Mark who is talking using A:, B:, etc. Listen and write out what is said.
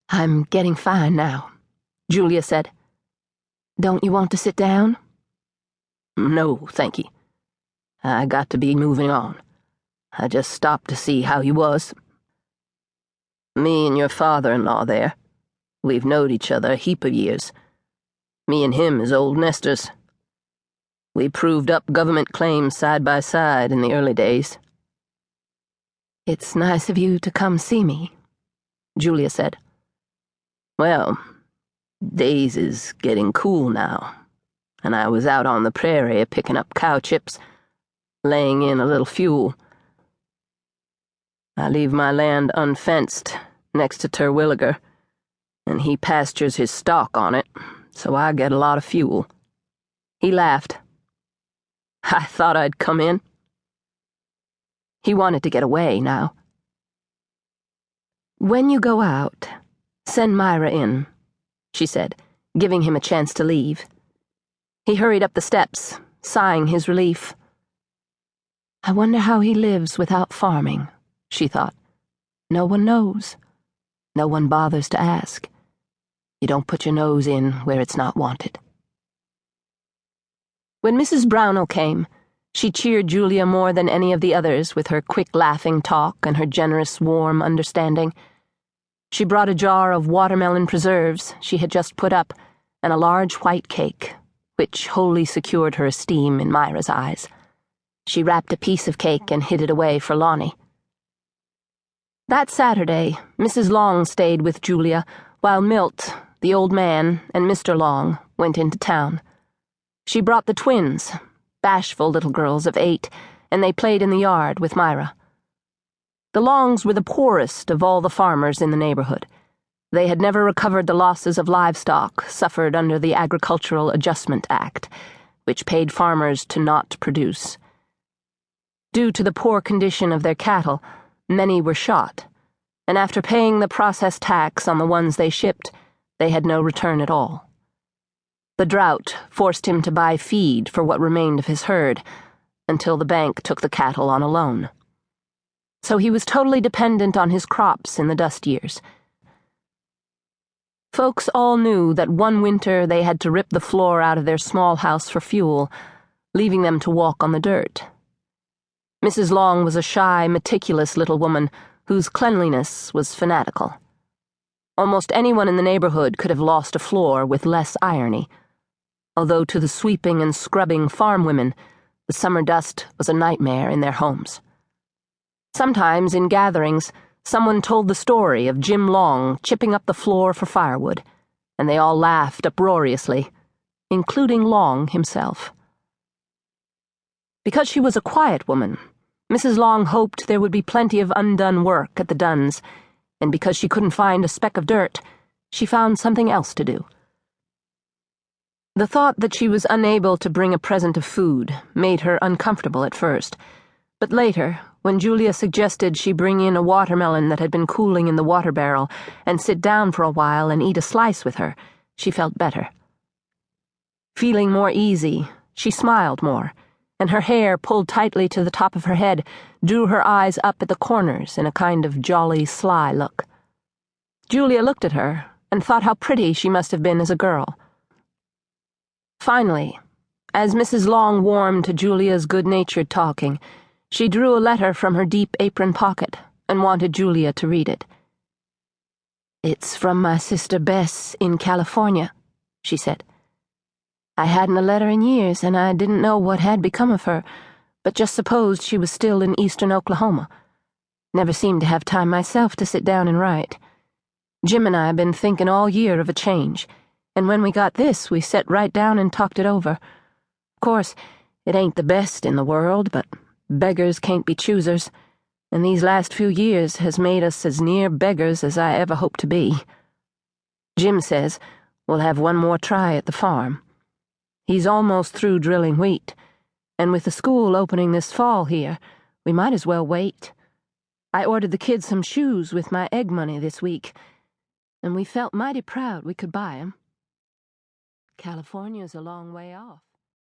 A: "I'm getting fine now," Julia said. "Don't you want to sit down?"
B: "No, thank ye. I got to be moving on. I just stopped to see how you was. Me and your father-in-law there. We've knowed each other a heap of years. Me and him is old nesters. We proved up government claims side by side in the early days."
A: "It's nice of you to come see me," Julia said.
B: "Well, days is getting cool now, and I was out on the prairie picking up cow chips, laying in a little fuel. I leave my land unfenced next to Terwilliger, and he pastures his stock on it, so I get a lot of fuel." He laughed. "I thought I'd come in."
A: He wanted to get away now. "When you go out, send Myra in," she said, giving him a chance to leave. He hurried up the steps, sighing his relief. "I wonder how he lives without farming," she thought. "No one knows. No one bothers to ask. You don't put your nose in where it's not wanted." When Mrs. Brownell came, she cheered Julia more than any of the others with her quick laughing talk and her generous, warm understanding. She brought a jar of watermelon preserves she had just put up and a large white cake, which wholly secured her esteem in Myra's eyes. She wrapped a piece of cake and hid it away for Lonnie. That Saturday, Mrs. Long stayed with Julia while Milt, the old man, and Mr. Long went into town. She brought the twins, bashful little girls of 8, and they played in the yard with Myra. The Longs were the poorest of all the farmers in the neighborhood. They had never recovered the losses of livestock suffered under the Agricultural Adjustment Act, which paid farmers to not produce. Due to the poor condition of their cattle, many were shot, and after paying the process tax on the ones they shipped, they had no return at all. The drought forced him to buy feed for what remained of his herd, until the bank took the cattle on a loan. So he was totally dependent on his crops in the dust years. Folks all knew that one winter they had to rip the floor out of their small house for fuel, leaving them to walk on the dirt. Mrs. Long was a shy, meticulous little woman whose cleanliness was fanatical. Almost anyone in the neighborhood could have lost a floor with less irony, although to the sweeping and scrubbing farm women, the summer dust was a nightmare in their homes. Sometimes, in gatherings, someone told the story of Jim Long chipping up the floor for firewood, and they all laughed uproariously, including Long himself. Because she was a quiet woman, Mrs. Long hoped there would be plenty of undone work at the Dunnes, and because she couldn't find a speck of dirt, she found something else to do. The thought that she was unable to bring a present of food made her uncomfortable at first, but later, when Julia suggested she bring in a watermelon that had been cooling in the water barrel and sit down for a while and eat a slice with her, she felt better. Feeling more easy, she smiled more, and her hair, pulled tightly to the top of her head, drew her eyes up at the corners in a kind of jolly, sly look. Julia looked at her and thought how pretty she must have been as a girl. Finally, as Mrs. Long warmed to Julia's good-natured talking, she drew a letter from her deep apron pocket and wanted Julia to read it. "It's from my sister Bess in California," she said. "I hadn't a letter in years, and I didn't know what had become of her, but just supposed she was still in eastern Oklahoma. Never seemed to have time myself to sit down and write. Jim and I have been thinking all year of a change, and when we got this, we sat right down and talked it over. Of course, it ain't the best in the world, but beggars can't be choosers, and these last few years has made us as near beggars as I ever hoped to be. Jim says we'll have one more try at the farm. He's almost through drilling wheat, and with the school opening this fall here, we might as well wait. I ordered the kids some shoes with my egg money this week, and we felt mighty proud we could buy 'em. California's a long way off.